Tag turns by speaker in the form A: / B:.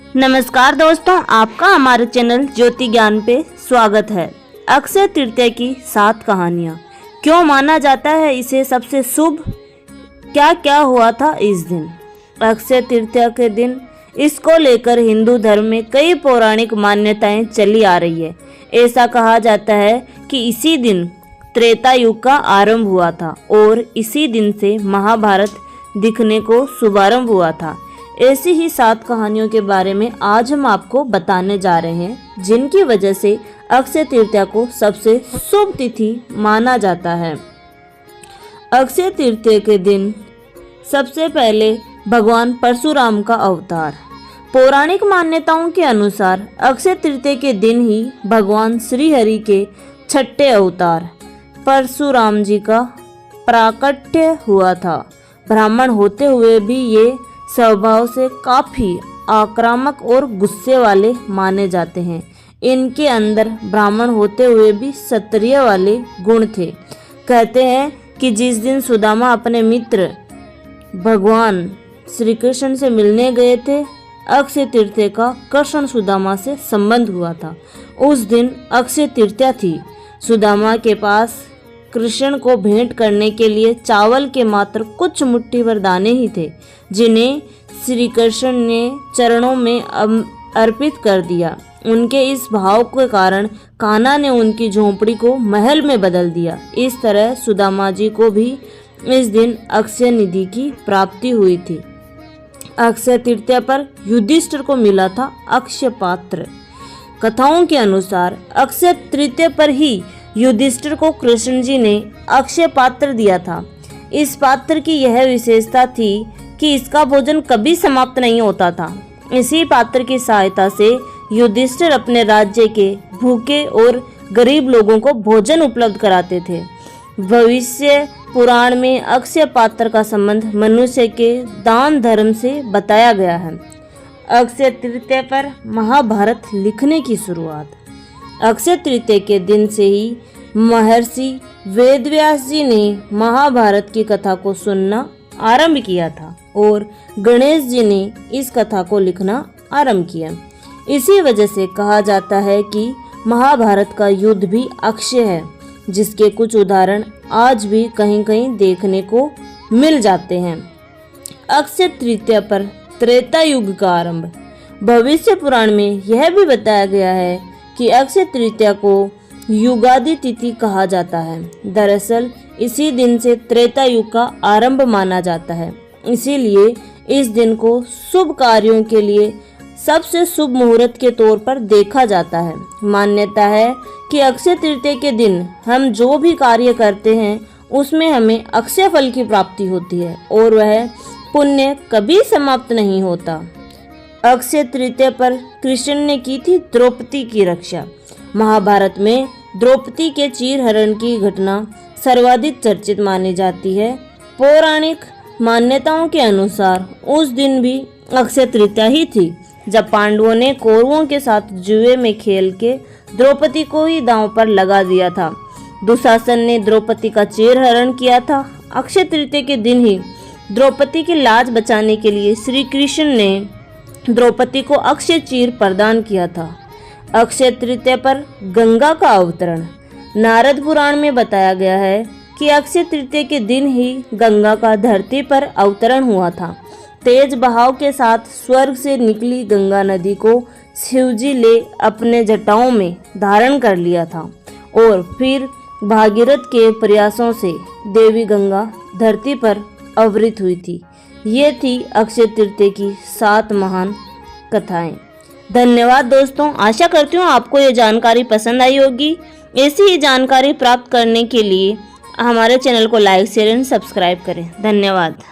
A: नमस्कार दोस्तों, आपका हमारे चैनल ज्योति ज्ञान पे स्वागत है। अक्षय तृतीया की 7 कहानियाँ। क्यों माना जाता है इसे सबसे शुभ? क्या क्या हुआ था इस दिन? अक्षय तृतीया के दिन इसको लेकर हिंदू धर्म में कई पौराणिक मान्यताएं चली आ रही है। ऐसा कहा जाता है कि इसी दिन त्रेता युग का आरंभ हुआ था और इसी दिन से महाभारत दिखने को शुभारंभ हुआ था। ऐसी ही 7 कहानियों के बारे में आज हम आपको बताने जा रहे हैं, जिनकी वजह से अक्षय तृतीया को सबसे शुभ तिथि माना जाता है। अक्षय तृतीया के दिन सबसे पहले भगवान परशुराम का अवतार। पौराणिक मान्यताओं के अनुसार अक्षय तृतीया के दिन ही भगवान श्री हरि के 6ठे अवतार परशुराम जी का प्राकट्य हुआ था। ब्राह्मण होते हुए भी ये स्वभाव से काफी आक्रामक और गुस्से वाले माने जाते हैं। इनके अंदर ब्राह्मण होते हुए भी क्षत्रिय वाले गुण थे। कहते हैं कि जिस दिन सुदामा अपने मित्र भगवान श्री कृष्ण से मिलने गए थे, अक्षय तृतीया का कृष्ण सुदामा से संबंध हुआ था। उस दिन अक्षय तृतीया थी। सुदामा के पास कृष्ण को भेंट करने के लिए चावल के मात्र कुछ मुट्ठी भर दाने ही थे, जिन्हें श्री कृष्ण ने चरणों में अर्पित कर दिया। उनके इस भाव के कारण कान्हा ने उनकी झोंपड़ी को महल में बदल दिया। इस तरह सुदामा जी को भी इस दिन अक्षय निधि की प्राप्ति हुई थी। अक्षय तृतीया पर युधिष्ठिर को मिला था अक्षय पात्र। कथाओं के अनुसार अक्षय तृतीया पर ही युधिष्ठिर को कृष्ण जी ने अक्षय पात्र दिया था। इस पात्र की यह विशेषता थी कि इसका भोजन कभी समाप्त नहीं होता था। इसी पात्र की सहायता से युधिष्ठिर अपने राज्य के भूखे और गरीब लोगों को भोजन उपलब्ध कराते थे। भविष्य पुराण में अक्षय पात्र का संबंध मनुष्य के दान धर्म से बताया गया है। अक्षय तृतीया पर महाभारत लिखने की शुरुआत। अक्षय तृतीया के दिन से ही महर्षि वेदव्यास जी ने महाभारत की कथा को सुनना आरंभ किया था और गणेश जी ने इस कथा को लिखना आरंभ किया। इसी वजह से कहा जाता है कि महाभारत का युद्ध भी अक्षय है, जिसके कुछ उदाहरण आज भी कहीं कहीं देखने को मिल जाते हैं। अक्षय तृतीया पर त्रेता युग का आरंभ। भविष्य पुराण में यह भी बताया गया है कि अक्षय तृतीया को युगादि तिथि कहा जाता है। दरअसल इसी दिन से त्रेता युग का आरंभ माना जाता है। इसीलिए इस दिन को शुभ कार्यों के लिए सबसे शुभ मुहूर्त के तौर पर देखा जाता है। मान्यता है कि अक्षय तृतीया के दिन हम जो भी कार्य करते हैं उसमें हमें अक्षय फल की प्राप्ति होती है और वह पुण्य कभी समाप्त नहीं होता। अक्षय तृतीया पर कृष्ण ने की थी द्रौपदी की रक्षा। महाभारत में द्रौपदी के चीरहरण की घटना सर्वाधिक चर्चित मानी जाती है। पौराणिक मान्यताओं के अनुसार उस दिन भी अक्षय तृतीया ही थी जब पांडवों ने कौरवों के साथ जुए में खेल के द्रौपदी को ही दांव पर लगा दिया था। दुशासन ने द्रौपदी का चीरहरण किया था। अक्षय तृतीया के दिन ही द्रौपदी की लाज बचाने के लिए श्री कृष्ण ने द्रौपदी को अक्षय चीर प्रदान किया था। अक्षय तृतीया पर गंगा का अवतरण। नारद पुराण में बताया गया है कि अक्षय तृतीया के दिन ही गंगा का धरती पर अवतरण हुआ था। तेज बहाव के साथ स्वर्ग से निकली गंगा नदी को शिवजी ले अपने जटाओं में धारण कर लिया था और फिर भागीरथ के प्रयासों से देवी गंगा धरती पर अवतरित हुई थी। ये थी अक्षय तृतीया की 7 महान कथाएं। धन्यवाद दोस्तों, आशा करती हूँ आपको ये जानकारी पसंद आई होगी। ऐसी ही जानकारी प्राप्त करने के लिए हमारे चैनल को लाइक, शेयर एंड सब्सक्राइब करें। धन्यवाद।